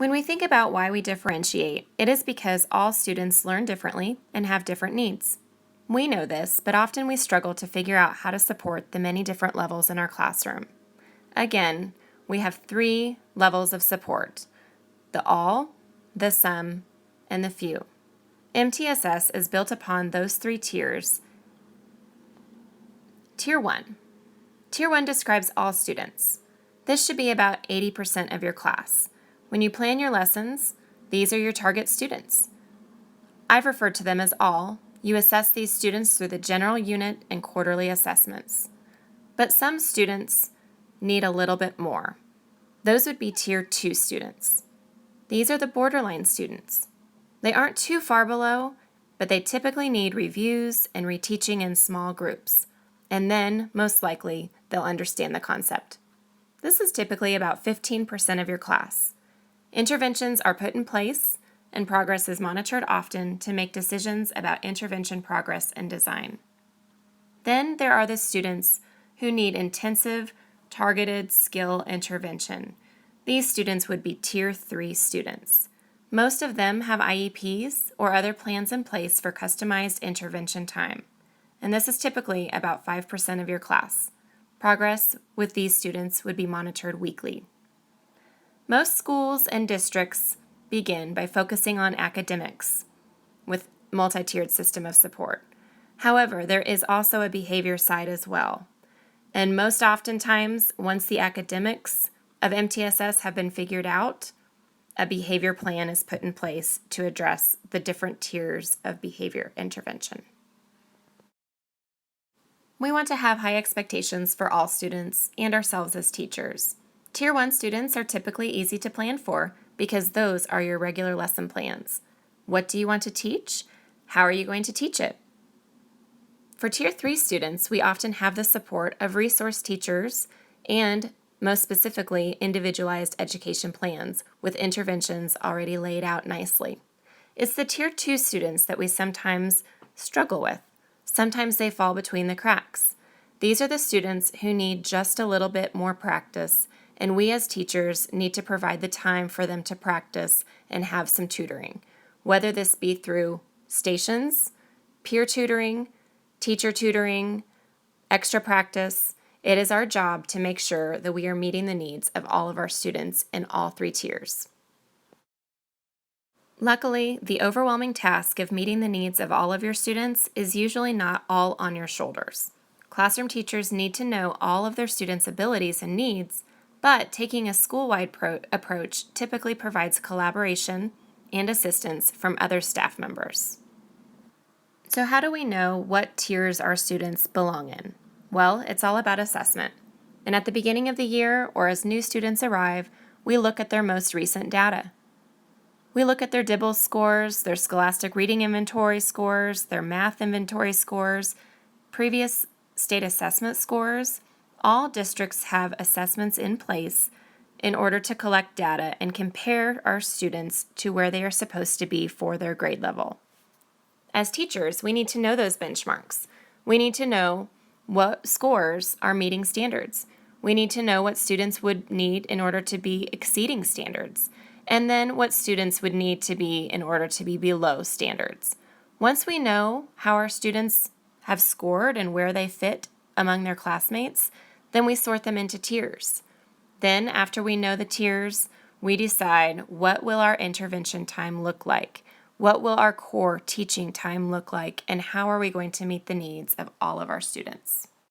When we think about why we differentiate, it is because all students learn differently and have different needs. We know this, but often we struggle to figure out how to support the many different levels in our classroom. Again, we have 3 levels of support: the all, the some, and the few. MTSS is built upon those 3 tiers. Tier 1. Tier 1 describes all students. This should be about 80% of your class. When you plan your lessons, these are your target students. I've referred to them as all. You assess these students through the general unit and quarterly assessments. But some students need a little bit more. Those would be Tier 2 students. These are the borderline students. They aren't too far below, but they typically need reviews and reteaching in small groups. And then, most likely, they'll understand the concept. This is typically about 15% of your class. Interventions are put in place, and progress is monitored often to make decisions about intervention progress and design. Then there are the students who need intensive, targeted skill intervention. These students would be Tier 3 students. Most of them have IEPs or other plans in place for customized intervention time, and this is typically about 5% of your class. Progress with these students would be monitored weekly. Most schools and districts begin by focusing on academics with multi-tiered system of support. However, there is also a behavior side as well. And most oftentimes, once the academics of MTSS have been figured out, a behavior plan is put in place to address the different tiers of behavior intervention. We want to have high expectations for all students and ourselves as teachers. Tier 1 students are typically easy to plan for because those are your regular lesson plans. What do you want to teach? How are you going to teach it? For Tier 3 students, we often have the support of resource teachers and, most specifically, individualized education plans with interventions already laid out nicely. It's the Tier 2 students that we sometimes struggle with. Sometimes they fall between the cracks. These are the students who need just a little bit more practice, and we as teachers need to provide the time for them to practice and have some tutoring, whether this be through stations, peer tutoring, teacher tutoring, extra practice. It is our job to make sure that we are meeting the needs of all of our students in all 3 tiers. Luckily, the overwhelming task of meeting the needs of all of your students is usually not all on your shoulders. Classroom teachers need to know all of their students' abilities and needs, but taking a school-wide approach typically provides collaboration and assistance from other staff members. So how do we know what tiers our students belong in? Well, it's all about assessment. And at the beginning of the year, or as new students arrive, we look at their most recent data. We look at their DIBELS scores, their Scholastic Reading Inventory scores, their Math Inventory scores, previous state assessment scores. All districts have assessments in place in order to collect data and compare our students to where they are supposed to be for their grade level. As teachers, we need to know those benchmarks. We need to know what scores are meeting standards. We need to know what students would need in order to be exceeding standards, and then what students would need to be in order to be below standards. Once we know how our students have scored and where they fit among their classmates, then we sort them into tiers. Then, after we know the tiers, we decide what will our intervention time look like, what will our core teaching time look like, and how are we going to meet the needs of all of our students.